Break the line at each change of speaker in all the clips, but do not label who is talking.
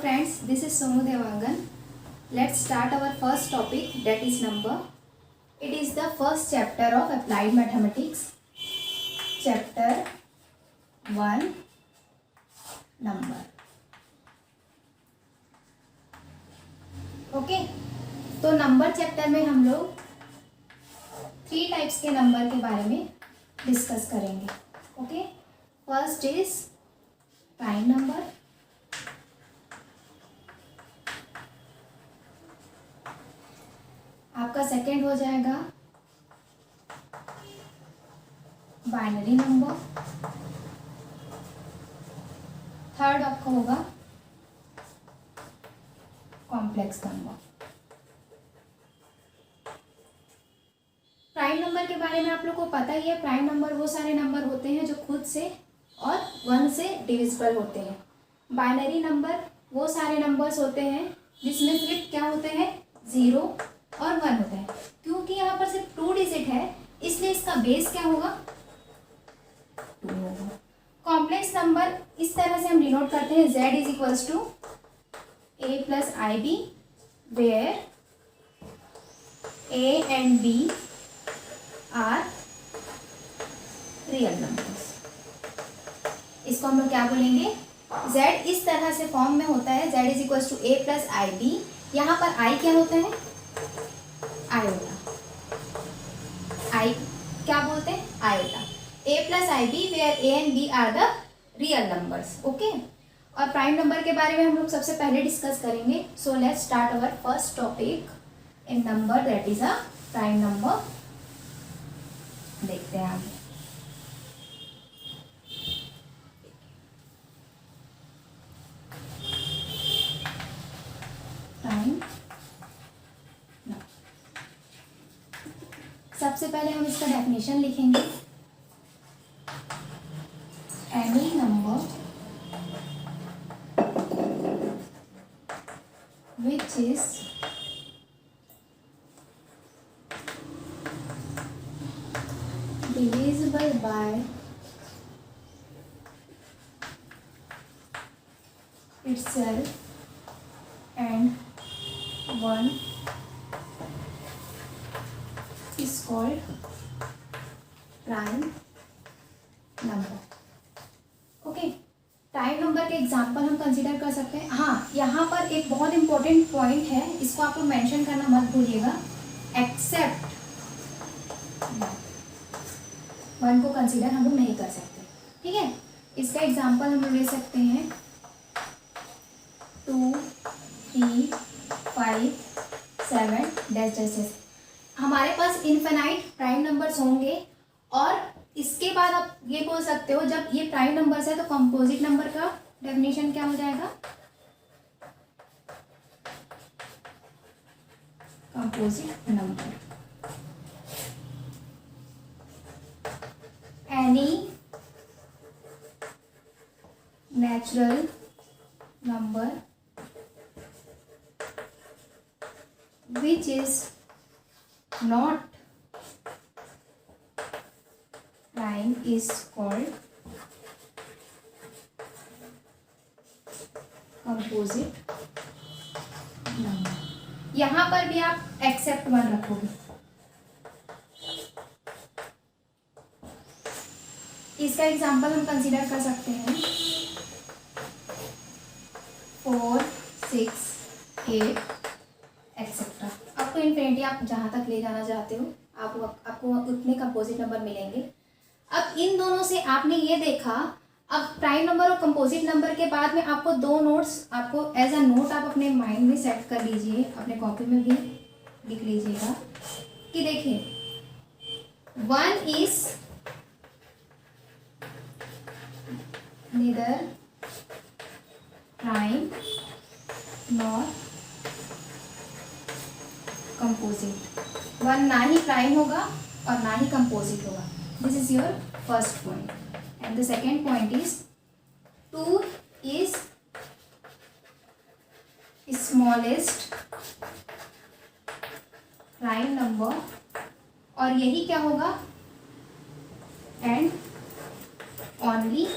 friends, this is Somu Devangan. Let's start our first topic, that is number. It is the first chapter of applied mathematics. Chapter 1, number. Okay तो number chapter में हम लोग 3 types के number के बारे में discuss करेंगे. Okay, first is prime number. आपका सेकंड हो जाएगा बाइनरी नंबर. थर्ड आपका होगा कॉम्प्लेक्स नंबर. प्राइम नंबर के बारे में आप लोग को पता ही है. प्राइम नंबर वो सारे नंबर होते हैं जो खुद से और 1 से डिविजिबल होते हैं. बाइनरी नंबर वो सारे नंबर्स होते हैं जिसमें सिर्फ क्या होते हैं, 0 और 1 होता है. क्योंकि यहाँ पर सिर्फ 2 डिजिट है इसलिए इसका बेस क्या होगा, 2 होगा. कॉम्प्लेक्स नंबर इस तरह से हम डिनोट करते हैं, z is equals to a plus i b, where a and b are real numbers. इसको हम लोग क्या बोलेंगे, z इस तरह से फॉर्म में होता है, z is equals to a plus i b. यहाँ पर i क्या होता है, आयोटा. आई क्या बोलते हैं, iota. a plus i b where a and b are the real numbers. Okay, और प्राइम नंबर के बारे में हम लोग सबसे पहले डिस्कस करेंगे. So let's start our first topic in number, that is a prime number. देखते हैं आगे. प्राइम, सबसे पहले हम इसका डेफिनेशन लिखेंगे. Any number which is divisible by itself and 1 is called prime number. Okay, prime number के एग्जाम्पल हम कंसीडर कर सकते हैं. हाँ, यहाँ पर एक बहुत इंपॉर्टेंट पॉइंट है, इसको आप लोग मेंशन करना मत भूलिएगा. एक्सेप्ट 1 को कंसीडर हम लोग नहीं कर सकते. ठीक है, इसका एग्जाम्पल हम लोग ले सकते हैं 2, 3, 5, 7 डैश डैश डैश. हमारे पास इनफिनाइट प्राइम नंबर्स होंगे और इसके बाद आप ये बोल सकते हो, जब ये प्राइम नंबर्स है तो कंपोजिट नंबर का डेफिनेशन क्या हो जाएगा, composite number. Any natural number which is not prime is called composite number. यहाँ पर भी आप एक्सेप्ट 1 रखोगे. इसका एग्जाम्पल हम कंसीडर कर सकते हैं 4, 6, 8 एक्सेट्रा. आपको इन्फिनिटी आप जहाँ तक ले जाना चाहते हो आपको उतने कंपोजिट नंबर मिलेंगे. अब इन दोनों से आपने ये देखा, अब प्राइम नंबर और कंपोजिट नंबर के बाद में आपको 2 नोट्स आपको एज अ नोट आप अपने माइंड में सेट कर लीजिए, अपने कॉपी में भी लिख लीजिएगा कि देखिए 1 is neither prime nor composite. 1 ना ही प्राइम होगा और ना ही कंपोजिट होगा. This is your first point. And the second point is 2 is smallest prime number और यही क्या होगा, एंड ओनली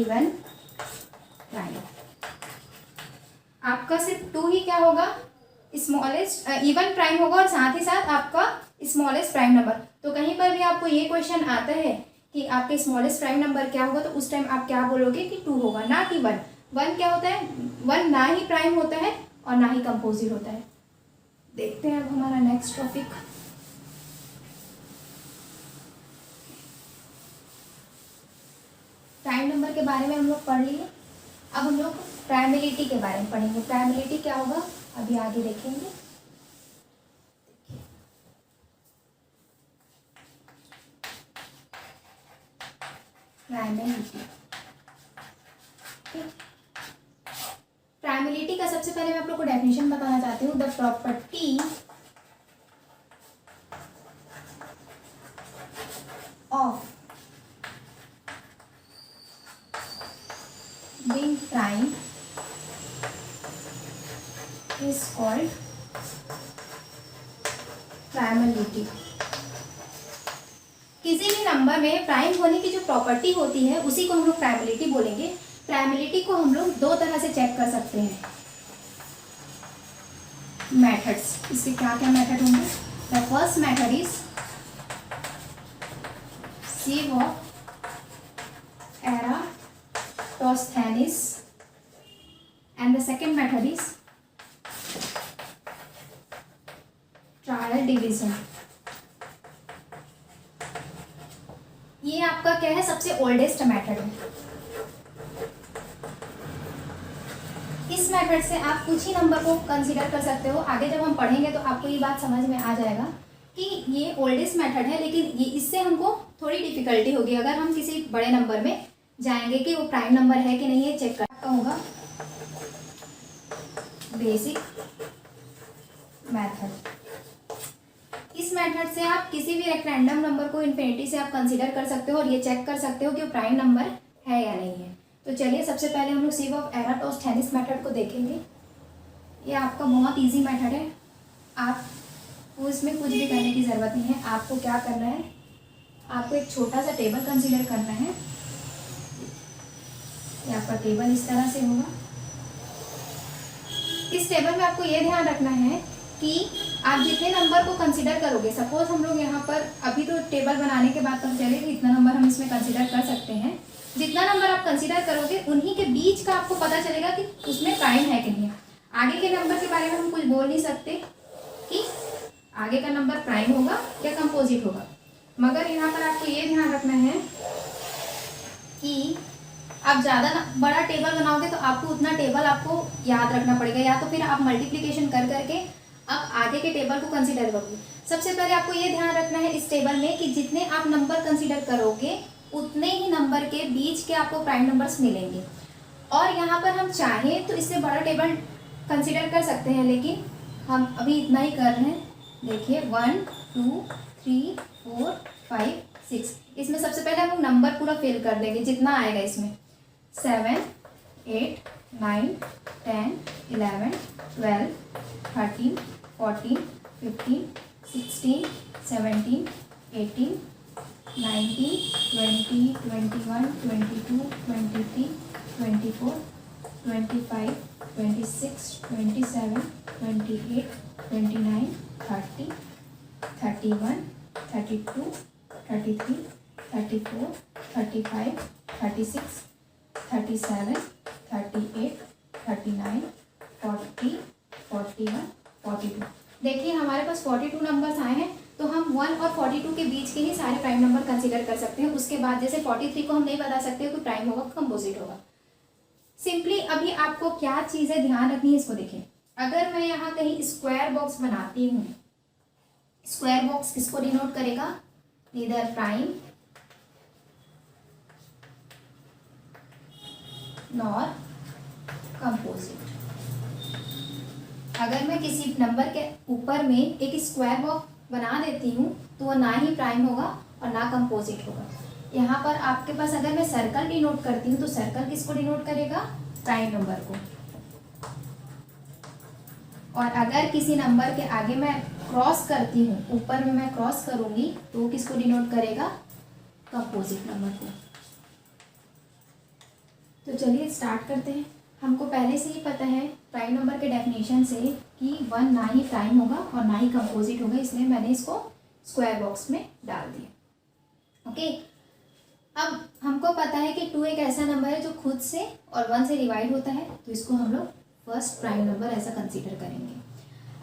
इवन प्राइम. आपका सिर्फ 2 ही क्या होगा, स्मॉलेस्ट इवन प्राइम होगा और साथ ही साथ आपका स्मॉलेस्ट प्राइम नंबर। तो कहीं पर भी आपको ये क्वेश्चन आता है कि आपके स्मॉलेस्ट प्राइम नंबर क्या होगा, तो उस टाइम आप क्या बोलोगे कि 2 होगा, ना कि 1। 1 क्या होता है, 1 ना ही प्राइम होता है और ना ही कंपोजिट होता है। देखते हैं अब हमारा नेक्स्ट टॉपिक। प्राइम नंबर के बारे में हम लोग पढ़ लिए। अब हम लोग प्राइमेलिटी के बारे में पढ़ेंगे। प्राइमेलिटी क्या होगा अभी आगे देखेंगे। प्राइमेलिटी का सबसे पहले मैं आप लोग को डेफिनेशन बताना चाहती हूँ। The property of being prime is called primality. किसी भी नंबर में प्राइम होने की जो प्रॉपर्टी होती है उसी को हम लोग प्राइमेलिटी बोलेंगे। प्राइमेलिटी को हम लोग 2 तरह से चेक कर सकते हैं। मेथड्स, इसके क्या क्या मेथड होंगे। The first method is sieve of Eratosthenes and the second method is trial division. ये आपका क्या है, सबसे ओल्डेस्ट मेथड है। इस मेथड से आप कुछ ही नंबर को कंसीडर कर सकते हो। आगे जब हम पढ़ेंगे तो आपको ये बात समझ में आ जाएगा कि ये ओल्डेस्ट मेथड है, लेकिन ये इससे हमको थोड़ी डिफिकल्टी होगी अगर हम किसी बड़े नंबर में जाएंगे कि वो प्राइम नंबर है कि नहीं, ये चेक करना होगा। बेसिक मेथड, इस मेथड से आप किसी भी एक रैंडम नंबर को इन्फिनिटी से आप कंसीडर कर सकते हो और ये चेक कर सकते हो कि वो प्राइम नंबर है या नहीं है। तो चलिए सबसे पहले हम लोग सिव ऑफ एराटोस्थेनिस मेथड को देखेंगे। ये आपका बहुत इजी मेथड है, आपको इसमें कुछ भी करने की ज़रूरत नहीं है। आपको क्या करना है, आपको एक छोटा सा टेबल कंसीडर करना है। ये आपका टेबल इस तरह से होगा। इस टेबल में आपको ये ध्यान रखना है कि आप जितने नंबर को कंसीडर करोगे, सपोज हम लोग यहाँ पर अभी तो टेबल बनाने के बाद पता चलेगा इतना नंबर हम इसमें कंसीडर कर सकते हैं। जितना नंबर आप कंसीडर करोगे उन्हीं के बीच का आपको पता चलेगा कि उसमें प्राइम है कि नहीं है। आगे के नंबर के बारे में हम कुछ बोल नहीं सकते कि आगे का नंबर प्राइम होगा या कंपोजिट होगा, मगर यहाँ पर आपको ये ध्यान रखना है कि आप ज़्यादा बड़ा टेबल बनाओगे तो आपको उतना टेबल आपको याद रखना पड़ेगा, या तो फिर आप मल्टीप्लिकेशन कर करके आप आगे के टेबल को कंसीडर करोगे। सबसे पहले आपको ये ध्यान रखना है इस टेबल में कि जितने आप नंबर कंसीडर करोगे उतने ही नंबर के बीच के आपको प्राइम नंबर्स मिलेंगे। और यहाँ पर हम चाहें तो इससे बड़ा टेबल कंसीडर कर सकते हैं, लेकिन हम अभी इतना ही कर रहे हैं। देखिए 1 2 3 4 5 6, इसमें सबसे पहले हम लोग नंबर पूरा फिल कर देंगे जितना आएगा इसमें। 7 8 9 10 11 12 13 14 15 16 17 18 19 20 21 22 23 24 25 26 27 28 29 30 31 32 33 34 35 36 37 38 39 40 41 42। देखिए हमारे पास 42 नंबर्स आए हैं, तो हम 1 और 42 के बीच के ही सारे प्राइम नंबर कंसीडर कर सकते हैं। उसके बाद जैसे 43 को हम नहीं बता सकते कि प्राइम होगा कंपोजिट होगा। सिंपली अभी आपको क्या चीज़ें ध्यान रखनी है इसको देखिए। अगर मैं यहाँ कहीं स्क्वायर बॉक्स बनाती हूँ, स्क्वायर बॉक्स किसको डिनोट करेगा, नीदर प्राइम नॉर कंपोजिट। अगर मैं किसी नंबर के ऊपर में एक स्क्वायर बॉक्स बना देती हूँ तो वो ना ही प्राइम होगा और ना कंपोजिट होगा। यहाँ पर आपके पास अगर मैं सर्कल डिनोट करती हूँ तो सर्कल किसको डिनोट करेगा, प्राइम नंबर को। और अगर किसी नंबर के आगे मैं क्रॉस करती हूँ, ऊपर में मैं क्रॉस करूँगी तो वो किसको डिनोट करेगा, कंपोजिट नंबर को। तो चलिए स्टार्ट करते हैं। हमको पहले से ही पता है प्राइम नंबर के डेफिनेशन से कि 1 ना ही प्राइम होगा और ना ही कंपोजिट होगा, इसलिए मैंने इसको स्क्वायर बॉक्स में डाल दिया। ओके, अब हमको पता है कि 2 एक ऐसा नंबर है जो खुद से और 1 से डिवाइड होता है, तो इसको हम लोग फर्स्ट प्राइम नंबर ऐसा कंसीडर करेंगे।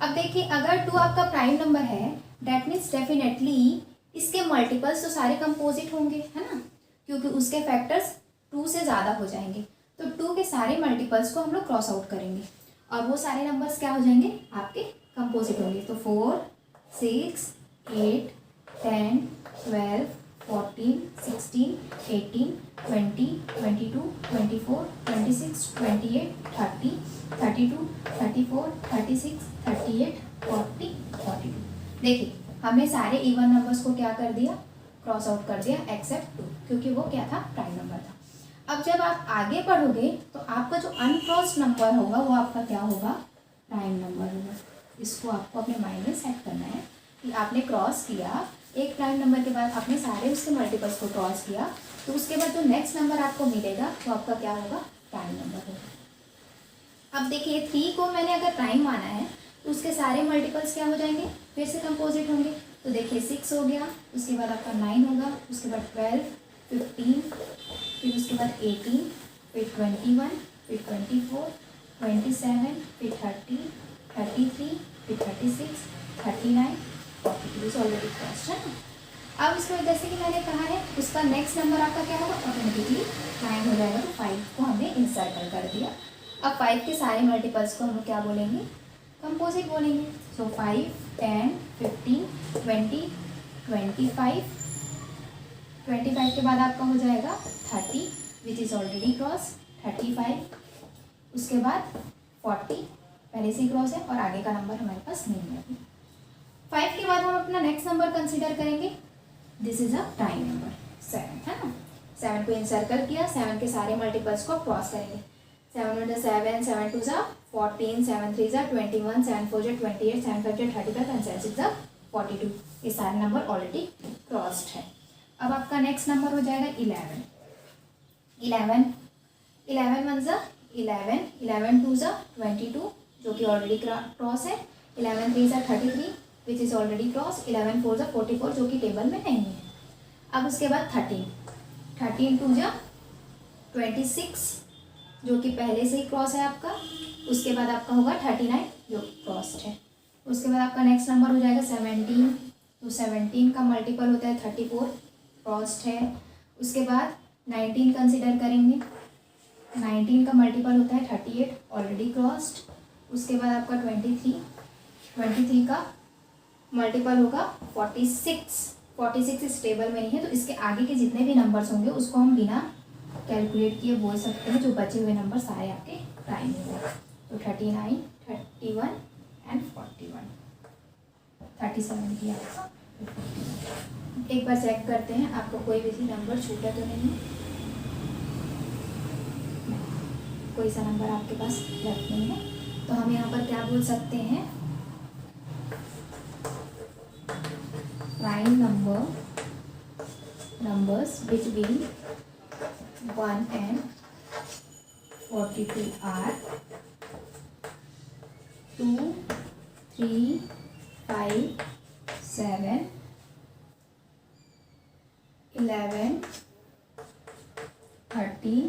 अब देखिए, अगर 2 आपका प्राइम नंबर है, डैट मीन्स डेफिनेटली इसके मल्टीपल्स तो सारे कंपोजिट होंगे, है ना, क्योंकि उसके फैक्टर्स 2 से ज़्यादा हो जाएंगे। तो 2 के सारे मल्टीपल्स को हम लोग क्रॉस आउट करेंगे और वो सारे नंबर्स क्या हो जाएंगे, आपके कंपोजिट होंगे। तो 4, 6, 8, 10, 12, 14, 16, 18, 20, 22, 24, 26, 28, 30, 32, 34, 36, 38, 40, 42। देखिए, हमने सारे इवन नंबर्स को क्या कर दिया, क्रॉस आउट कर दिया, एक्सेप्ट 2, क्योंकि वो क्या था, प्राइम नंबर था। अब जब आप आगे बढ़ोगे तो आपका जो अनक्रॉस्ड नंबर होगा वो आपका क्या होगा, प्राइम नंबर होगा। इसको आपको अपने माइंड में सेट करना है कि आपने क्रॉस किया, एक प्राइम नंबर के बाद आपने सारे उसके मल्टीपल्स को क्रॉस किया, तो उसके बाद जो नेक्स्ट नंबर आपको मिलेगा वो आपका क्या होगा, प्राइम नंबर होगा। अब देखिए, 3 को मैंने अगर प्राइम माना है तो उसके सारे मल्टीपल्स क्या हो जाएंगे, फिर से कंपोजिट होंगे। तो देखिए 6 हो गया, उसके बाद आपका 9 होगा, उसके बाद 12, 15, फिर उसके बाद 18, फिर 21, फिर 24, 27, फिर 30, 33, फिर 36, 39, 42 ऑलरेडी क्रॉस्ड है ना। अब इसमें जैसे कि मैंने कहा है उसका नेक्स्ट नंबर आपका क्या होगा, ऑटोमेटिकली 9 हो जाएगा। तो 5 को हमने इंसर्कल कर दिया। अब 5 के सारे मल्टीपल्स को हम लोग क्या बोलेंगे, कंपोजिट बोलेंगे। सो 5, 10, 15, 20, 25, 25 के बाद आपका हो जाएगा 30 विच इज़ ऑलरेडी क्रॉस, 35, उसके बाद 40 पहले से ही क्रॉस है और आगे का नंबर हमारे पास नहीं है। 5 के बाद हम अपना नेक्स्ट नंबर कंसीडर करेंगे, this is a prime number 7, है ना। 7 को इंसर्कल किया, 7 के सारे मल्टीपल्स को क्रॉस करेंगे। 7 1 7, 7 2 14, 7 3 21, 7 4 28, 7 5 35 एंड 7 6 42। ये सारे नंबर ऑलरेडी क्रॉस्ड है। अब आपका नेक्स्ट नंबर हो जाएगा 11 11 11 1 11, 11 2 22 जो कि ऑलरेडी क्रॉस है। 11 3 33 विच इज़ ऑलरेडी क्रॉस। 11 4 44 जो कि टेबल में नहीं है। अब उसके बाद 13 2 26 जो कि पहले से ही क्रॉस है आपका। उसके बाद आपका होगा 39 जो क्रॉस्ड है। उसके बाद आपका नेक्स्ट नंबर हो जाएगा 17। तो 17 का मल्टीपल होता है 34, क्रॉस्ड है। उसके बाद 19 कंसिडर करेंगे। 19 का मल्टीपल होता है 38, ऑलरेडी क्रॉस्ड। उसके बाद आपका 23 का मल्टीपल होगा 46 इस टेबल में नहीं है, तो इसके आगे के जितने भी नंबर्स होंगे उसको हम बिना कैलकुलेट किए बोल सकते हैं। जो बचे हुए नंबर सारे आपके प्राइम होंगे। तो 39, 31 एंड 41, 37 किया। एक बार चेक करते हैं आपको कोई भी नंबर छूटा तो नहीं है। कोई सा नंबर आपके पास लेफ्ट नहीं है, तो हम यहाँ पर क्या बोल सकते हैं, prime numbers between 1 and 42 are 2, 3, 5, 7, 11, 30,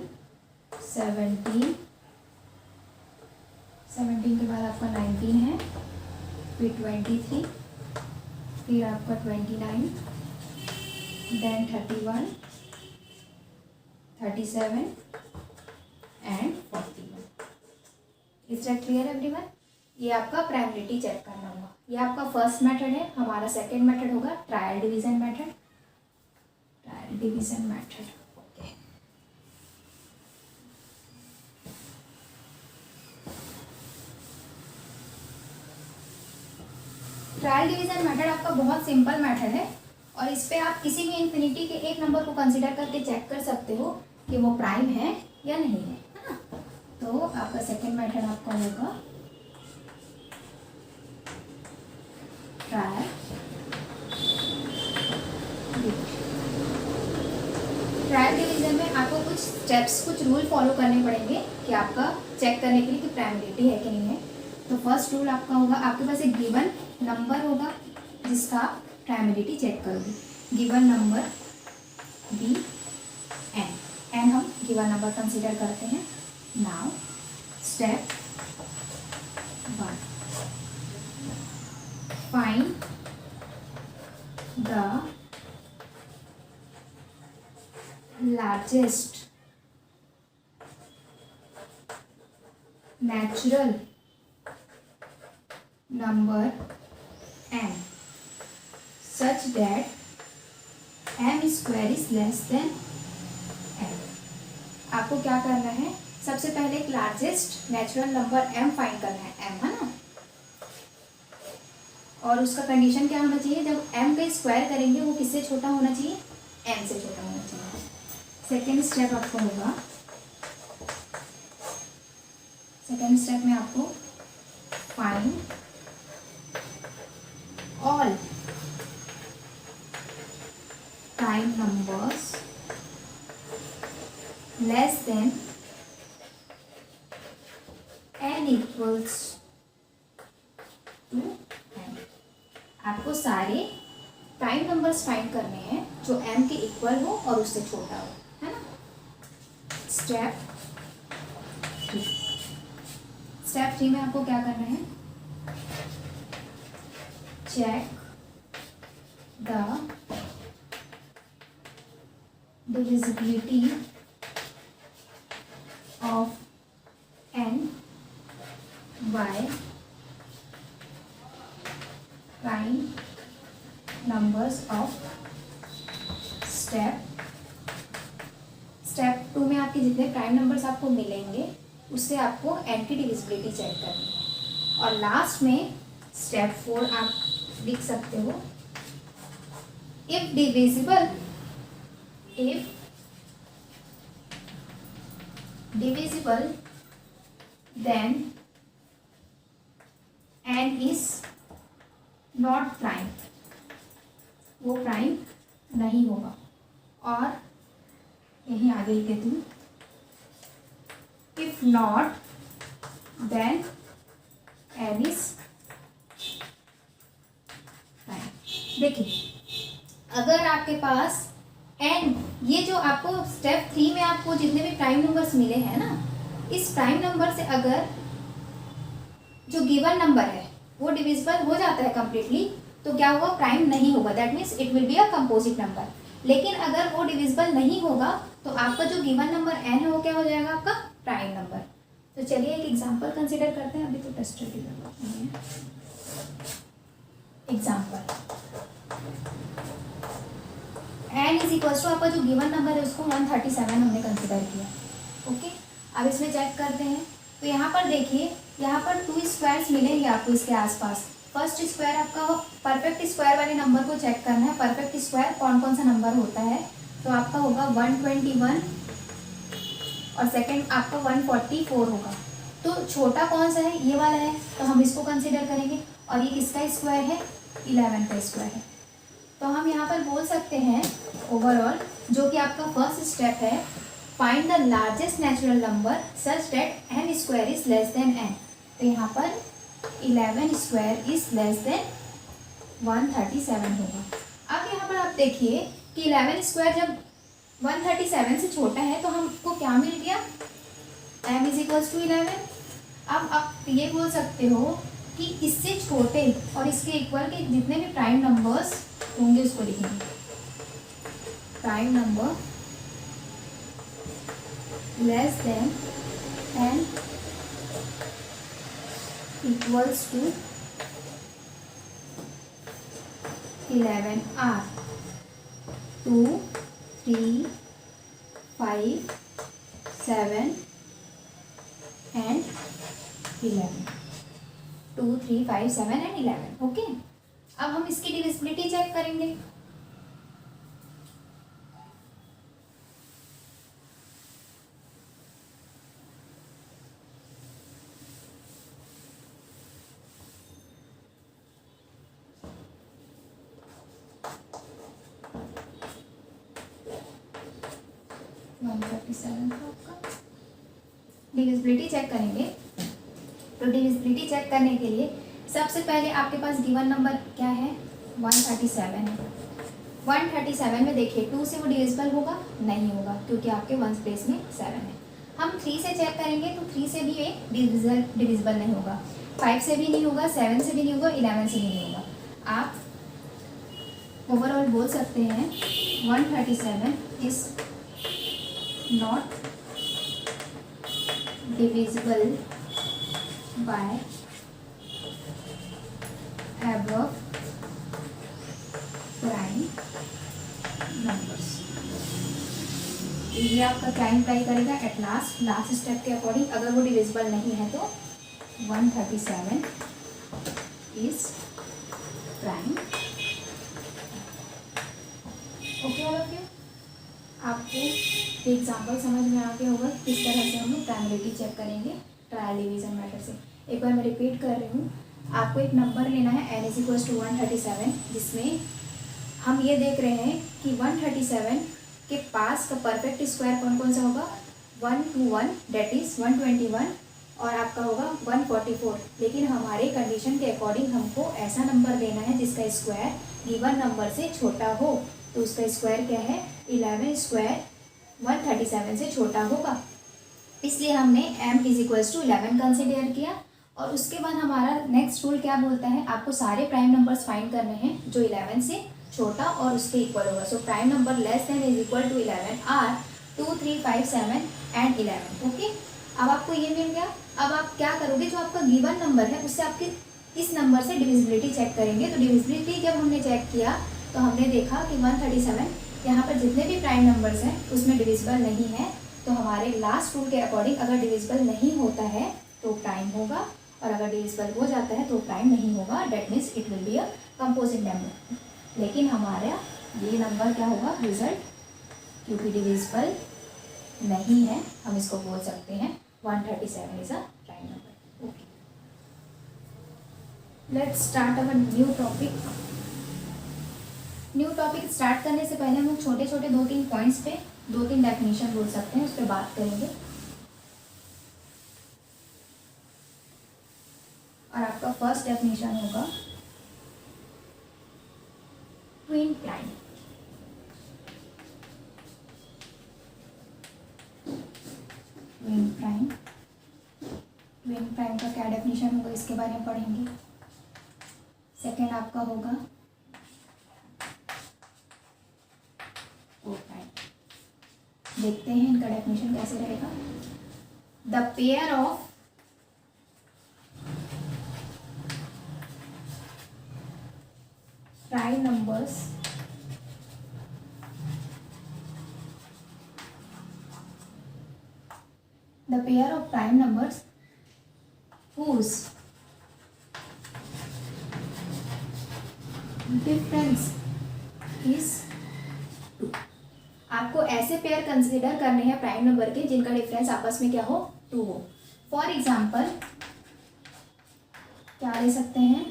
17 के बाद आपका 19 है, फिर 23, फिर आपका 29, then 31, 37 and 41। Is that clear everyone? ये आपका प्राइमरिटी चेक करना होगा। ये आपका फर्स्ट मेथड है। हमारा सेकेंड मेथड होगा trial division method. Okay. Trial division method आपका बहुत सिंपल मेथड है और इस पे आप किसी भी इन्फिनिटी के एक नंबर को कंसीडर करके चेक कर सकते हो कि वो प्राइम है या नहीं है, है ना। तो आपका सेकेंड मेथड आपका होगा ट्रायल। ट्रायल डिवीजन में आपको कुछ स्टेप्स, कुछ रूल फॉलो करने पड़ेंगे कि आपका चेक करने के लिए कि प्राइमरिटी है कि नहीं है। तो फर्स्ट रूल आपका होगा, आपके पास एक गिवन नंबर होगा जिसका प्राइमरिटी चेक करोगे। Given number be n, n हम गिवन नंबर कंसीडर करते हैं। Now step 1, find the largest natural number m such that m square is less than m। आपको क्या करना है, सबसे पहले एक largest natural number m find करना है, m है ना, और उसका कंडीशन क्या होना चाहिए, जब m का स्क्वायर करेंगे वो किससे छोटा होना चाहिए, m से छोटा होना चाहिए। सेकेंड स्टेप आपको होगा, सेकेंड स्टेप में आपको find all prime numbers less than n equals to m। आपको सारे प्राइम नंबर्स फाइंड करने हैं जो m के इक्वल हो और उससे छोटा हो, है ना। स्टेप 3, स्टेप 3 में आपको क्या करना है, check the divisibility of n by prime numbers of step 2 में आपके जितने प्राइम नंबर्स आपको मिलेंगे उससे आपको n की डिविजिबिलिटी चेक करनी है। और लास्ट में स्टेप 4 आप लिख सकते हो, if divisible then n is not prime, वो प्राइम नहीं होगा। और यहीं आगे लिख देती हूँ, if not then n is prime. देखिए अगर आपके पास n, ये जो आपको स्टेप 3 में आपको जितने भी प्राइम नंबर्स मिले हैं ना, इस प्राइम नंबर से अगर जो गिवन नंबर है वो डिविजिबल हो जाता है कंप्लीटली, तो क्या होगा, प्राइम नहीं होगा, that means it will be a composite number. लेकिन अगर वो डिविजिबल नहीं होगा तो आपका जो गिवन नंबर n है वो क्या हो जाएगा, आपका प्राइम नंबर। तो चलिए एक एग्जांपल कंसीडर करते हैं, अभी तो टेस्ट रेडी नहीं है। Example n is equal to, आपका जो गिवन नंबर है उसको 137 हमने कंसीडर किया। ओके, अब इसमें चेक करते हैं। तो यहाँ पर देखिए, यहाँ पर 2 स्क्वायर्स मिलेंगे आपको इसके आसपास। फर्स्ट स्क्वायर आपका परफेक्ट स्क्वायर वाले नंबर को चेक करना है, परफेक्ट स्क्वायर कौन कौन सा नंबर होता है। तो आपका होगा 121 और सेकंड आपका 144 होगा। तो छोटा कौन सा है, ये वाला है, तो हम इसको कंसीडर करेंगे। और ये किसका स्क्वायर है, 11 का स्क्वायर है। तो हम यहाँ पर बोल सकते हैं ओवरऑल, जो कि आपका फर्स्ट स्टेप है, find the largest natural number such that n square is less than n। तो यहाँ पर 11 स्क्वायर इज लेस देन 137 होगा। अब यहाँ पर आप देखिए कि 11 स्क्वायर जब 137 से छोटा है तो हमको क्या मिल गया, m इज इक्वल्स टू 11। अब आप ये बोल सकते हो कि इससे छोटे और इसके इक्वल के जितने भी प्राइम नंबर्स होंगे उसको लिखेंगे। Prime number less than n equals to 11 are 2, 3, 5, 7 and 11। 2, 3, 5, 7 and 11। Okay, अब हम इसकी डिविजिबिलिटी चेक करेंगे। 137 था आपका। डिविजिबिलिटी चेक करेंगे, तो डिविजिबिलिटी चेक करने के लिए सबसे पहले आपके पास गिवन नंबर क्या है, 137 है। 137 में देखिए 2 से वो डिविजिबल होगा, नहीं होगा, क्योंकि आपके वंस प्लेस में 7 है। हम 3 से चेक करेंगे तो 3 से भी ये डिविजिबल नहीं होगा, 5 से भी नहीं होगा, 7 से भी नहीं होगा, 11 से भी नहीं होगा। आप ओवरऑल बोल सकते हैं 137 is not divisible by above prime numbers. ये आपका क्या इम्प्लाई करेगा, एट लास्ट स्टेप के अकॉर्डिंग अगर वो डिविजिबल नहीं है तो 137 is prime. Okay all of you, आपको एग्जाम्पल समझ में आ गया होगा किस तरह से हम लोग प्राइमरिटी चेक करेंगे ट्रायल डिवीजन मेथड से। एक बार मैं रिपीट कर रही हूँ, आपको एक नंबर लेना है n = 137, जिसमें हम ये देख रहे हैं कि 137 के पास का परफेक्ट स्क्वायर कौन कौन सा होगा, 121 दैट इज 121 और आपका होगा 144। लेकिन हमारे कंडीशन के अकॉर्डिंग हमको ऐसा नंबर देना है जिसका स्क्वायर गिवन नंबर से छोटा हो, तो उसका स्क्वायर क्या है, 11 स्क्वायर 137 से छोटा होगा, इसलिए हमने m = 11 कंसिडर किया। और उसके बाद हमारा नेक्स्ट रूल क्या बोलता है, आपको सारे प्राइम नंबर्स फाइंड करने हैं जो 11 से छोटा और उसके इक्वल होगा। So prime number less than is equal to 11 are 2, 3, 5, 7 and 11। Okay, अब आपको ये मिल गया। अब आप क्या करोगे, जो आपका गिवन नंबर है उससे आपके इस नंबर से डिविजिबिलिटी चेक करेंगे। तो डिविजिबिलिटी जब हमने चेक किया तो हमने देखा कि 137 यहाँ पर जितने भी प्राइम नंबर्स हैं उसमें डिविजिबल नहीं है, तो हमारे लास्ट रूल के अकॉर्डिंग अगर डिविजिबल नहीं होता है तो प्राइम होगा, और अगर डिविजिबल हो जाता है तो प्राइम नहीं होगा, that means it will be a composite number. लेकिन हमारा ये नंबर क्या होगा, रिजल्ट, क्योंकि डिविजिबल नहीं है हम इसको बोल सकते हैं 137 is a prime number. Okay, let's start our new topic. New topic start करने से पहले हम लोग छोटे छोटे 2-3 पॉइंट्स पे 2-3 डेफिनेशन बोल सकते हैं, उस पर बात करेंगे। और आपका फर्स्ट डेफिनेशन होगा twin prime. Twin prime, twin prime का क्या डेफिनेशन होगा इसके बारे में पढ़ेंगे। सेकेंड आपका होगा को प्राइम। देखते हैं इनका डेफिनेशन कैसे रहेगा। The pair of prime numbers whose difference is 2। आपको ऐसे पेयर कंसीडर करने हैं प्राइम नंबर के जिनका डिफरेंस आपस में क्या हो, 2 हो। फॉर एग्जाम्पल क्या ले सकते हैं,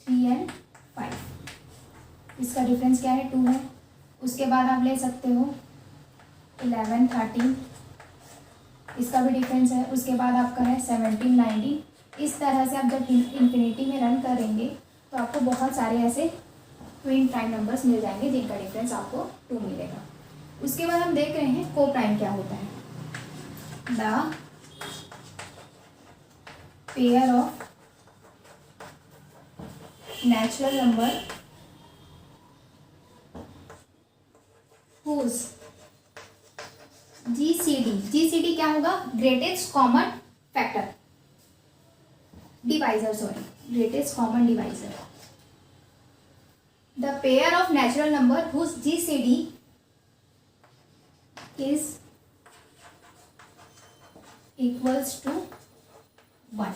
3 and 5, इसका डिफरेंस क्या है, 2 है। उसके बाद आप ले सकते हो 11, 13, इसका भी डिफरेंस है। उसके बाद आपका है 17, 19। इस तरह से आप जब इन्फिनिटी में रन करेंगे तो आपको बहुत सारे ऐसे ट्विन प्राइम नंबर्स मिल जाएंगे जिनका डिफरेंस आपको 2 मिलेगा। उसके बाद हम देख रहे हैं को प्राइम क्या होता है। The pair of natural number whose GCD क्या होगा, greatest common factor divisor, greatest common divisor. The pair of natural number whose GCD is equals to 1।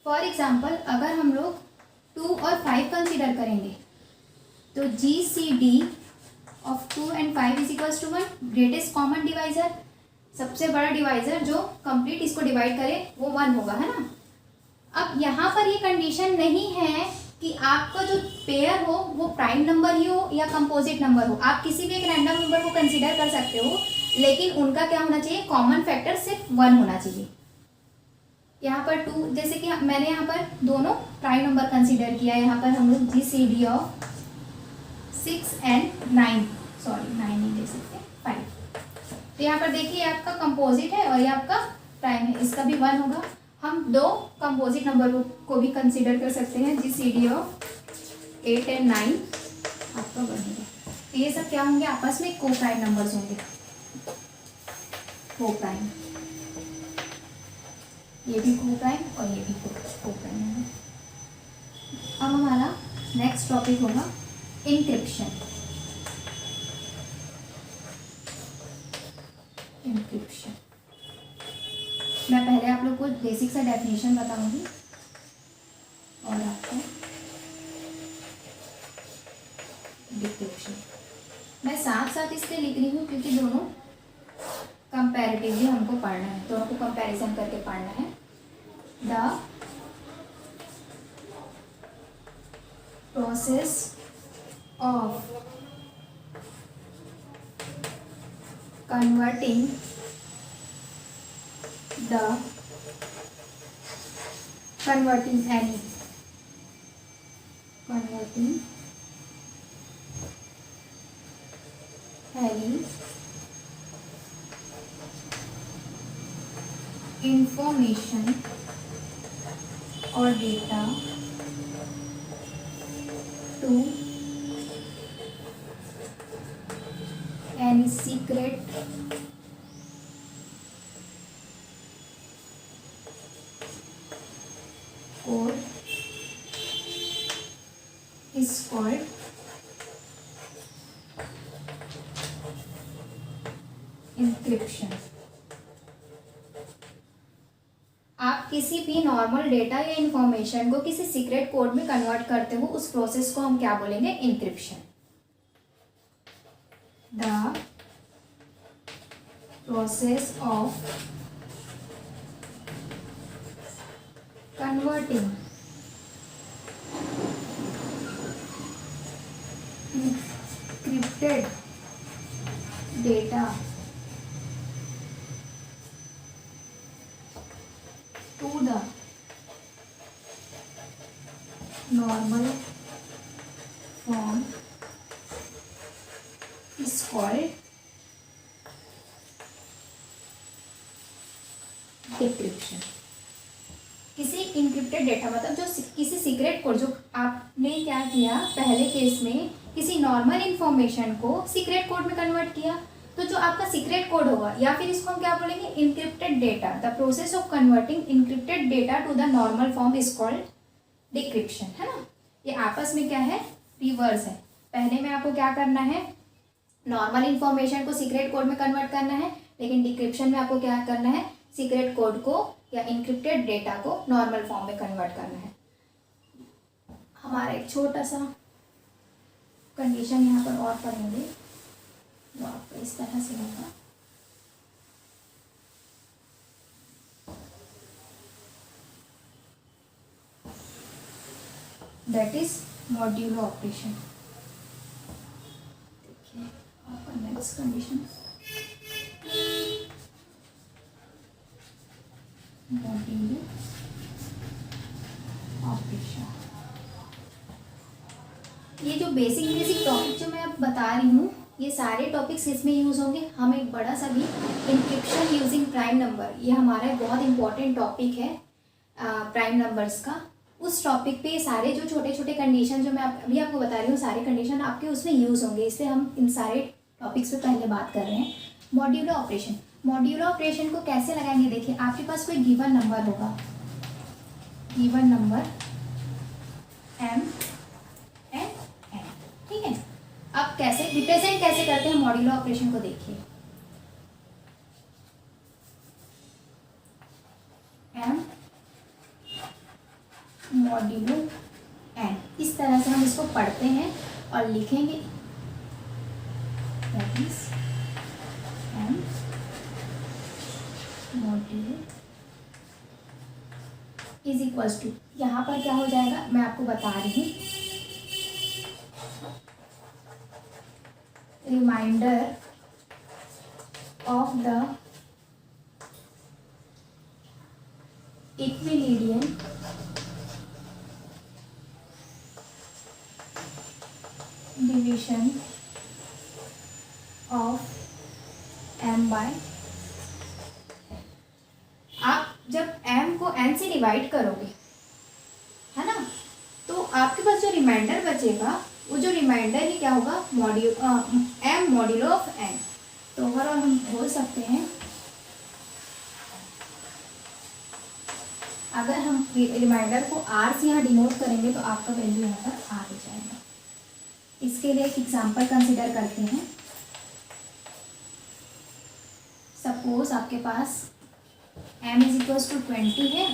For example अगर हम लोग 2 और 5 कंसीडर करेंगे तो GCD of 2 and 5 is equals to 1। Greatest common divisor, सबसे बड़ा डिवाइजर जो कंप्लीट इसको डिवाइड करे वो 1 होगा, है ना। अब यहाँ पर ये कंडीशन नहीं है कि आपका जो पेयर हो वो प्राइम नंबर ही हो या कंपोजिट नंबर हो। आप किसी भी एक रैंडम नंबर को कंसीडर कर सकते हो, लेकिन उनका क्या होना चाहिए, कॉमन फैक्टर सिर्फ 1 होना चाहिए। यहाँ पर 2, जैसे कि मैंने यहाँ पर दोनों प्राइम नंबर कंसीडर किया है। यहाँ पर हम लोग GCD ऑफ 6 and 9, सॉरी 9 नहीं दे सकते, 5। तो यहाँ पर देखिए आपका कंपोजिट है और ये आपका प्राइम है, इसका भी 1 होगा। हम 2 कंपोजिट नंबर को भी कंसीडर कर सकते हैं, GCD ऑफ 8 and 9 आपका बनेगा। तो ये सब क्या होंगे, आपस में को प्राइम नंबर्स होंगे, को प्राइम, ये भी को प्राइम और ये भी को प्राइम है। अब हमारा नेक्स्ट टॉपिक होगा इंक्रिप्शन। इंक्रिप्शन मैं पहले आप लोग को बेसिक सा डेफिनेशन बताऊंगी और आपको डिक्रिप्शन। मैं साथ साथ इसलिए लिख रही हूँ क्योंकि दोनों कंपैरेटिवली हमको पढ़ना है, दोनों को कंपैरिजन करके पढ़ना है। The process of converting any information or data to any secret code is called encryption। आप किसी भी नॉर्मल डेटा या इंफॉर्मेशन को किसी सीक्रेट कोड में कन्वर्ट करते हो, उस प्रोसेस को हम क्या बोलेंगे, encryption. The process of converting encrypted data to the normal form is called decryption. किसी इंक्रिप्टेड डेटा मतलब जो किसी सीक्रेट कोड, जो आपने क्या किया पहले केस में, किसी नॉर्मल इंफॉर्मेशन को सीक्रेट कोड में कन्वर्ट किया, तो जो आपका सीक्रेट कोड होगा, या फिर इसको हम क्या बोलेंगे, encrypted data. The process of converting encrypted data to the normal form is called decryption, है ना। ये आपस में क्या है, रिवर्स है। पहले में आपको क्या करना है, नॉर्मल इंफॉर्मेशन को सीक्रेट कोड में कन्वर्ट करना है, लेकिन डिक्रिप्शन में आपको क्या करना है, सीक्रेट कोड को या इंक्रिप्टेड डेटा को नॉर्मल फॉर्म में कन्वर्ट करना है। हमारा एक छोटा सा कंडीशन यहाँ पर और पढ़ेंगे, वो आपको इस तरह से होगा। That is modulo operation. देखिए आपका नेक्स्ट कंडीशन, मॉड्यूलो ऑपरेशन। ये जो बेसिक टॉपिक जो मैं अब बता रही हूँ, ये सारे टॉपिक्स इसमें यूज़ होंगे। हम एक बड़ा सा भी इंक्रिप्शन यूजिंग प्राइम नंबर, ये हमारा बहुत इंपॉर्टेंट टॉपिक है प्राइम नंबर्स का। उस टॉपिक पे सारे जो छोटे छोटे कंडीशन जो मैं अभी आपको बता रही हूँ, सारे कंडीशन आपके उसमें यूज़ होंगे, इसलिए हम इन सारे टॉपिक्स पे पहले बात कर रहे हैं। मॉड्यूलो ऑपरेशन, मॉड्यूलो ऑपरेशन को कैसे लगाएंगे, देखिए आपके पास कोई गिवन नंबर होगा, given number m n n, ठीक है। अब कैसे रिप्रेजेंट कैसे करते हैं मॉड्यूलो ऑपरेशन को, देखिए m मॉड्यूलो n, इस तरह से हम इसको पढ़ते हैं और लिखेंगे, that is m modulo is equals to, यहाँ पर क्या हो जाएगा मैं आपको बता रही हूँ, reminder of the Euclidean division of m by, आप जब m को n से डिवाइड करोगे है ना, तो आपके पास जो रिमाइंडर बचेगा वो जो रिमाइंडर ही क्या होगा, m मॉड्यूलो ऑफ n। तो ओवरऑल हम बोल सकते हैं, अगर हम रिमाइंडर को r से यहाँ डिनोट करेंगे तो आपका वैल्यू यहाँ पर r हो जाएगा। इसके लिए एक एग्जांपल कंसिडर करते हैं। सपोज आपके पास m इज इक्वल्स टू 20 है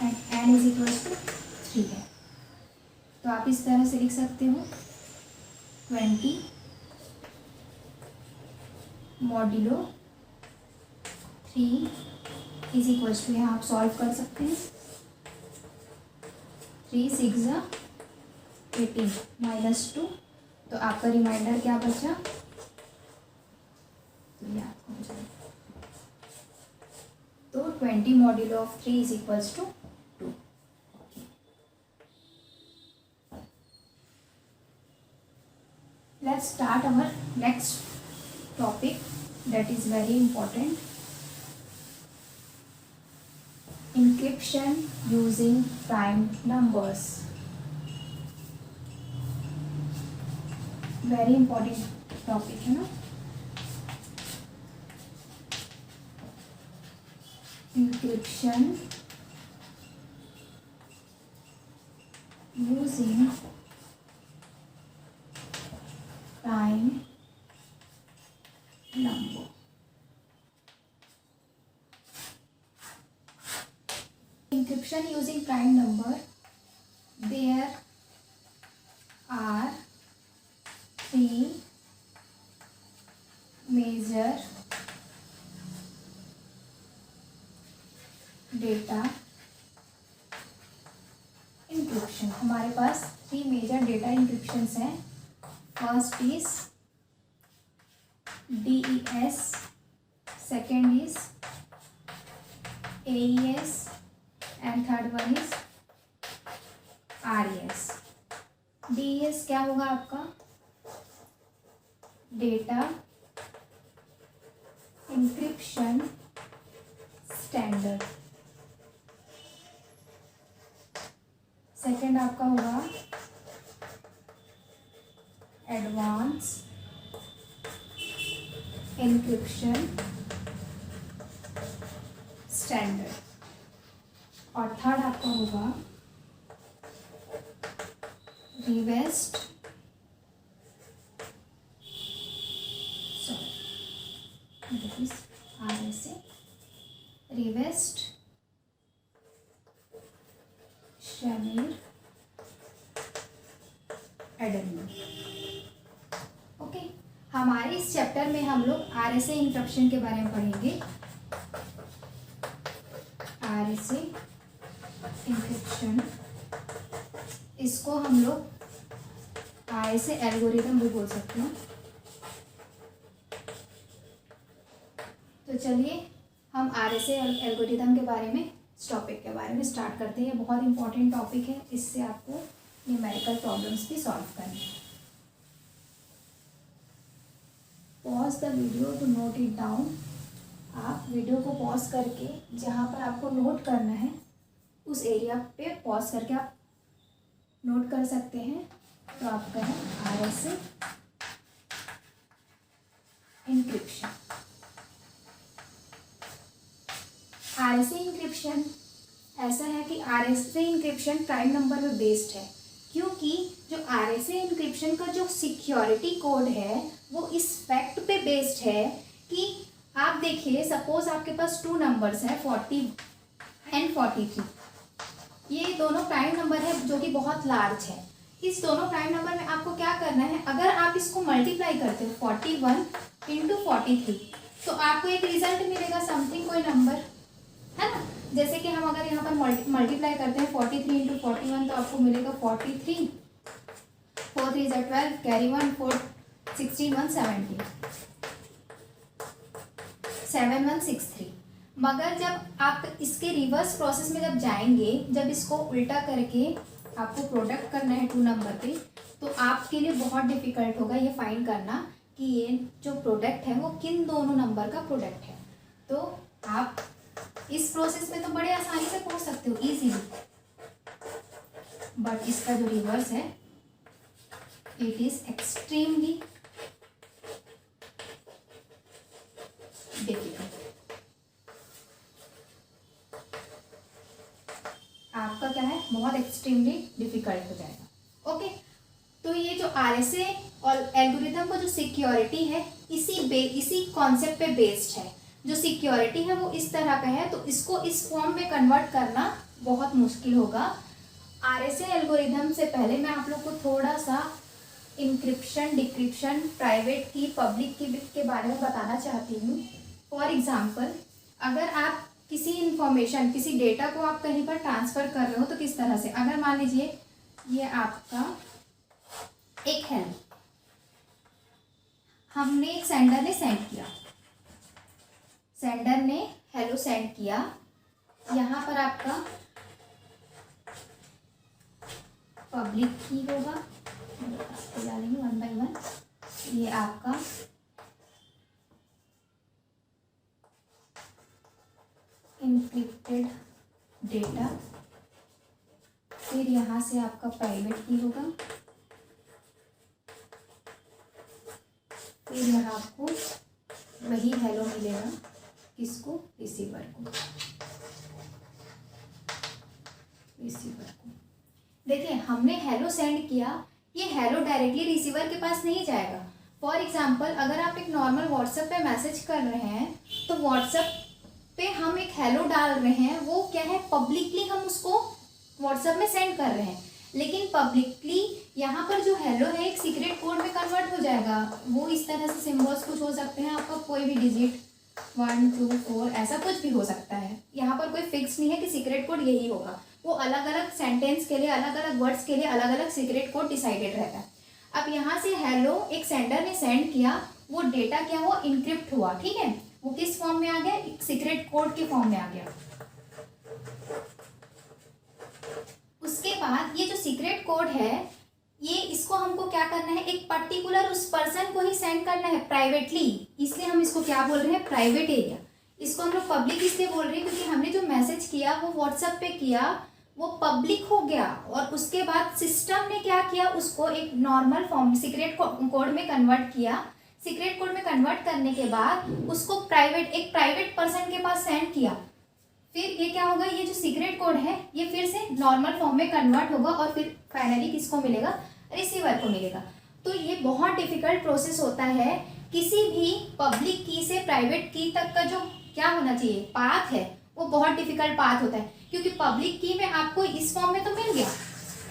and n is equals to 3 है, तो आप इस तरह से लिख सकते हो 20 मॉड्यूलो 3 इज इक्वल्स टू, यहाँ आप सॉल्व कर सकते हैं, 3 6 18 -2, तो आपका रिमाइंडर क्या बचा, तो ये आपको हो जाएगा, तो 20 modulo of 3 is equals to 2। Let's start our next topic that is very important, encryption using prime numbers, very important topic है ना। encryption using prime number, encryption using prime number, there are 3 major data encryption, हमारे पास 3 major data encryptions हैं। First is DES, second is AES and third one is RES। DES क्या होगा आपका, data encryption standard, second आपका होगा advance encryption standard, और third आपका होगा रिवेस्ट, RSA, रिवेस्ट शमीर एडमिन। ओके, हमारे इस चैप्टर में हम लोग RSA इंक्रिप्शन के बारे में पढ़ेंगे। RSA इंक्रिप्शन, इसको हम लोग RSA एल्गोरिथम भी बोल सकते हैं। तो चलिए हम RSA एल्गोरिथम के बारे में, इस टॉपिक के बारे में स्टार्ट करते हैं। बहुत इंपॉर्टेंट टॉपिक है, इससे आपको न्यूमेरिकल प्रॉब्लम्स भी सॉल्व करनी है। Pause the video to note it down, आप वीडियो को पॉज करके जहाँ पर आपको नोट करना है उस एरिया पे पॉज करके आप नोट कर सकते हैं। तो आपका है RSA इंक्रिप्शन। RSA इंक्रिप्शन ऐसा है कि RSA इंक्रिप्शन प्राइम नंबर पे बेस्ड है, क्योंकि जो RSA इंक्रिप्शन का जो सिक्योरिटी कोड है वो इस फैक्ट पे बेस्ड है कि आप देखिए, सपोज आपके पास 2 नंबर्स हैं 40 एंड 43, ये दोनों प्राइम नंबर है जो कि बहुत लार्ज है। इस दोनों प्राइम नंबर में आपको क्या करना है, अगर आप इसको मल्टीप्लाई करते हो 41 इंटू 43 तो आपको एक रिजल्ट मिलेगा, समथिंग कोई नंबर है ना। जैसे कि हम अगर यहाँ पर मल्टीप्लाई करते हैं 43 इंटू 41 तो आपको मिलेगा 43, 4 3 ज़ा 12, कैरी 1, 4 16 1 70, 7163। मगर जब आप इसके रिवर्स प्रोसेस में जब जाएंगे, जब इसको उल्टा करके आपको प्रोडक्ट करना है 2 नंबर पे, तो आपके लिए बहुत डिफिकल्ट होगा ये फाइंड करना कि ये जो प्रोडक्ट है वो किन दोनों नंबर का प्रोडक्ट है। तो आप इस प्रोसेस में तो बड़े आसानी से पहुंच सकते हो इजीली, बट इसका जो रिवर्स है इट इज एक्सट्रीमली डिफिकल्ट। आपका क्या है, बहुत एक्सट्रीमली डिफिकल्ट हो जाएगा। ओके, तो ये जो आरएसए और एल्गोरिथम का जो सिक्योरिटी है इसी कॉन्सेप्ट पे बेस्ड है। जो सिक्योरिटी है वो इस तरह का है, तो इसको इस फॉर्म में कन्वर्ट करना बहुत मुश्किल होगा। आरएसए एल्गोरिथम से पहले मैं आप लोग को थोड़ा सा इंक्रिप्शन, डिक्रिप्शन, प्राइवेट की, पब्लिक की के बारे में बताना चाहती हूँ। फॉर एग्जाम्पल, अगर आप किसी इंफॉर्मेशन, किसी डेटा को आप कहीं पर ट्रांसफ़र कर रहे हो तो किस तरह से, अगर मान लीजिए ये आपका एक है, हमने एक सेंडर ने सेंड किया, सेंडर ने हेलो सेंड किया, यहाँ पर आपका पब्लिक की होगा, डालेंगे 1 बाय 1, ये आपका इनक्रिप्टेड डेटा, फिर यहाँ से आपका प्राइवेट की होगा, फिर यहाँ आपको वही हेलो मिलेगा, किसको, रिसीवर को, रिसीवर को। देखिए हमने हेलो सेंड किया, ये हेलो डायरेक्टली रिसीवर के पास नहीं जाएगा। फॉर एग्जांपल, अगर आप एक नॉर्मल व्हाट्सएप पे मैसेज कर रहे हैं तो व्हाट्सएप पे हम एक हेलो डाल रहे हैं, वो क्या है, पब्लिकली हम उसको व्हाट्सएप में सेंड कर रहे हैं, लेकिन पब्लिकली यहाँ पर जो हेलो है एक सीक्रेट कोड में कन्वर्ट हो जाएगा। वो इस तरह से सिम्बल्स कुछ हो सकते हैं, आपका कोई भी डिजिट 1 2 4 ऐसा कुछ भी हो सकता है। यहाँ पर कोई फिक्स नहीं है कि सीक्रेट कोड यही होगा, वो अलग अलग सेंटेंस के लिए, अलग अलग वर्ड्स के लिए अलग अलग सीक्रेट कोड डिसाइडेड रहता है। अब यहाँ से हेलो एक सेंडर ने सेंड किया, वो डेटा क्या हुआ, इनक्रिप्ट हुआ, ठीक है, वो किस फॉर्म में आ गया, एक सीक्रेट कोड के फॉर्म में आ गया। उसके बाद ये जो सीक्रेट कोड है, ये इसको हमको क्या करना है, एक पर्टिकुलर उस पर्सन को ही सेंड करना है प्राइवेटली, इसलिए हम इसको क्या बोल रहे हैं, प्राइवेट एरिया। इसको हम लोग पब्लिक इसलिए बोल रहे हैं क्योंकि हमने जो मैसेज किया वो व्हाट्सएप पे किया, वो पब्लिक हो गया, और उसके बाद सिस्टम ने क्या किया, उसको एक नॉर्मल फॉर्म सीक्रेट कोड में कन्वर्ट किया। सीक्रेट कोड में कन्वर्ट करने के बाद उसको एक प्राइवेट पर्सन के पास सेंड किया, फिर ये क्या होगा, ये जो सीक्रेट कोड है ये फिर से नॉर्मल फॉर्म में कन्वर्ट होगा, और फिर फाइनली किसको मिलेगा, रिसीवर को मिलेगा। तो ये बहुत डिफिकल्ट प्रोसेस होता है। किसी भी पब्लिक की से प्राइवेट की तक का जो क्या होना चाहिए, पाथ है, वो बहुत डिफिकल्ट पाथ होता है, क्योंकि पब्लिक की में आपको इस फॉर्म में तो मिल गया,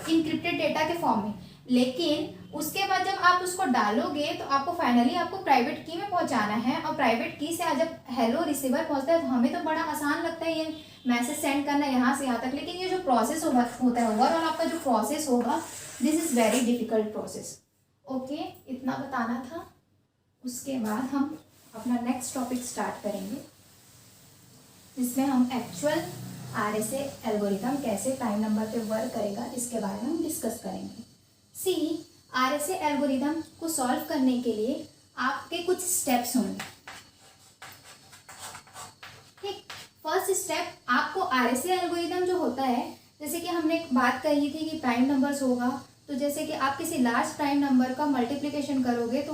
इनक्रिप्टेड डेटा के फॉर्म में, लेकिन उसके बाद जब आप उसको डालोगे तो आपको फाइनली आपको प्राइवेट की में पहुंचाना है, और प्राइवेट की से जब हेलो रिसीवर पहुंचता है तो हमें तो बड़ा आसान लगता है ये मैसेज सेंड करना यहाँ से यहाँ तक, लेकिन ये जो प्रोसेस होता है ओवरऑल आपका जो प्रोसेस होगा, this is very difficult process. Okay, इतना बताना था। उसके बाद हम अपना नेक्स्ट टॉपिक स्टार्ट करेंगे, जिसमें हम एक्चुअल आरएसए एल्गोरिथम कैसे प्राइम नंबर पे वर्क करेगा इसके बारे में हम डिस्कस करेंगे। सी, आरएसए एल्गोरिथम को सॉल्व करने के लिए आपके कुछ स्टेप्स होंगे। ठीक, फर्स्ट स्टेप, आपको आरएसए एल्गोरिथम जो होता है, जैसे कि हमने एक बात कही थी कि प्राइम नंबर्स होगा, तो जैसे कि आप किसी लार्ज प्राइम नंबर का मल्टीप्लिकेशन करोगे तो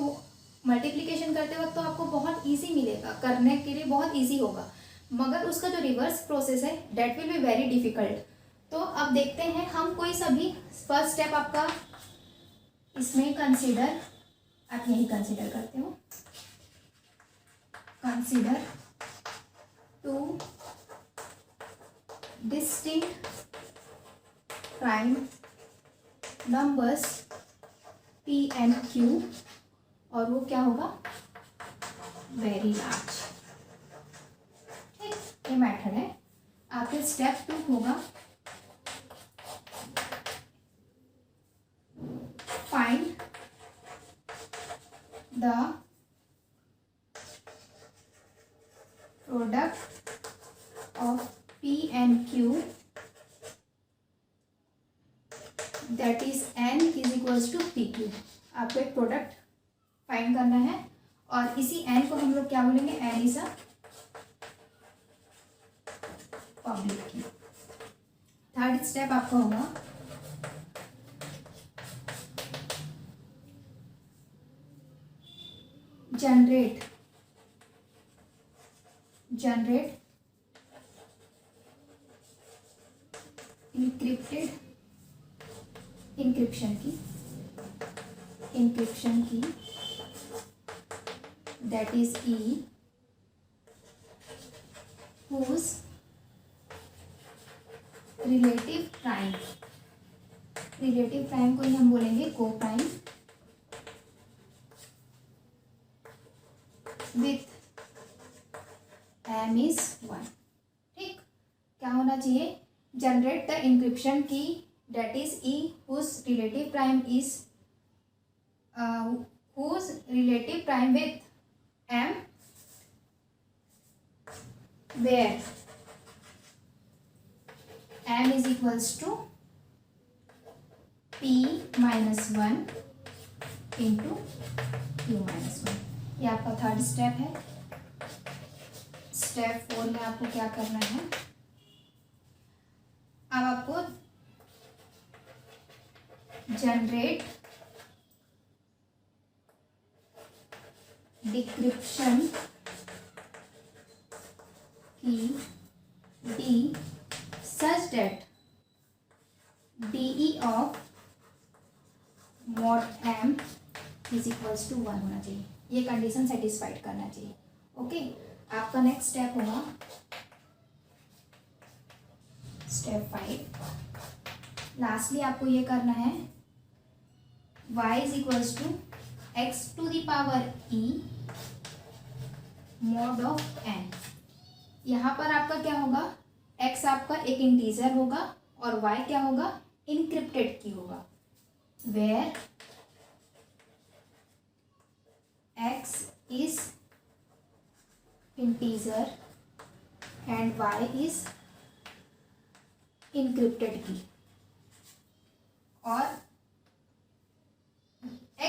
मल्टीप्लिकेशन करते वक्त तो आपको बहुत ईजी मिलेगा, करने के लिए बहुत ईजी होगा, मगर उसका जो रिवर्स प्रोसेस है that will be very difficult. तो अब देखते हैं हम कोई सा भी फर्स्ट स्टेप आपका इसमें कंसीडर, आप यही कंसीडर करते हो, consider 2 distinct prime numbers P and Q, और वो क्या होगा, वेरी लार्ज। ठीक, ये मेथड है। आपके स्टेप 2 होगा find the product of P and Q that is N is equals to PQ। आपको एक प्रोडक्ट फाइंड करना है और इसी N को हम लोग क्या बोलेंगे, N इज अ पब्लिक की। थर्ड स्टेप आपका होगा जनरेट इंक्रिप्शन की that is E whose relative prime को ही हम बोलेंगे को प्राइम विथ M is 1। ठीक, क्या होना चाहिए, जनरेट द इंक्रिप्शन की that is E whose relative prime with M where M is equals to P minus 1 into Q minus 1। ये आपका थर्ड स्टेप है। स्टेप 4 में आपको क्या करना है, अब आपको जनरेट डिक्रिप्शन की D such that DE of mod M is equals to 1 होना चाहिए। ये कंडीशन सेटिस्फाइड करना चाहिए। ओके, आपका नेक्स्ट स्टेप होगा स्टेप 5। लास्टली आपको ये करना है y is equals to x to the power E mod of n। यहाँ पर आपका क्या होगा, x आपका एक इंटीजर होगा और y क्या होगा, इनक्रिप्टेड की होगा, where x is integer and y is encrypted key और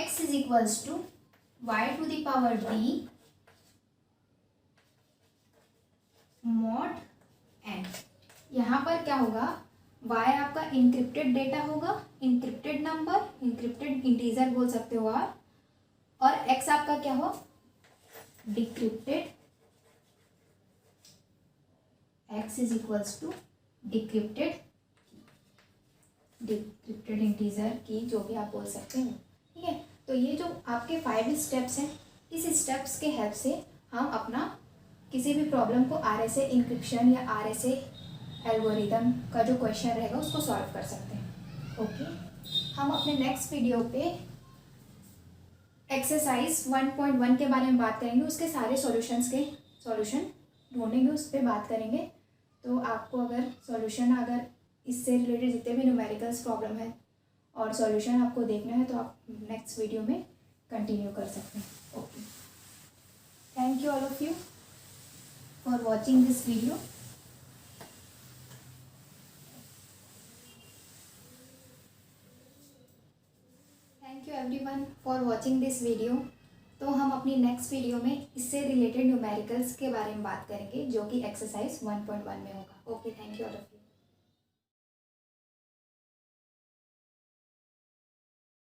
x is equals to y to the power d mod n। यहाँ पर क्या होगा, y आपका encrypted डेटा होगा, encrypted नंबर, encrypted इंटीजर बोल सकते हो आप, और x आपका क्या हो, decrypted, x is equals to decrypted integer की, जो भी आप बोल सकते हो। ठीक है, तो ये जो आपके 5 स्टेप्स हैं, इस स्टेप्स के हेल्प से हम अपना किसी भी प्रॉब्लम को RSA इंक्रिप्शन या RSA एल्गोरिदम का जो क्वेश्चन रहेगा उसको सॉल्व कर सकते हैं। ओके, हम अपने नेक्स्ट वीडियो पे एक्सरसाइज 1.1 के बारे में बात करेंगे, उसके सारे सॉल्यूशन ढूंढेंगे, उस पर बात करेंगे। तो आपको अगर इससे रिलेटेड जितने भी न्यूमेरिकल्स प्रॉब्लम है और सॉल्यूशन आपको देखना है तो आप नेक्स्ट वीडियो में कंटिन्यू कर सकते हैं। Okay, thank you all of you for watching this video. Thank you everyone for watching this video. तो हम अपनी नेक्स्ट वीडियो में इससे रिलेटेड न्यूमेरिकल्स के बारे में बात करेंगे, जो कि एक्सरसाइज 1.1 में होगा। Okay, thank you all of you.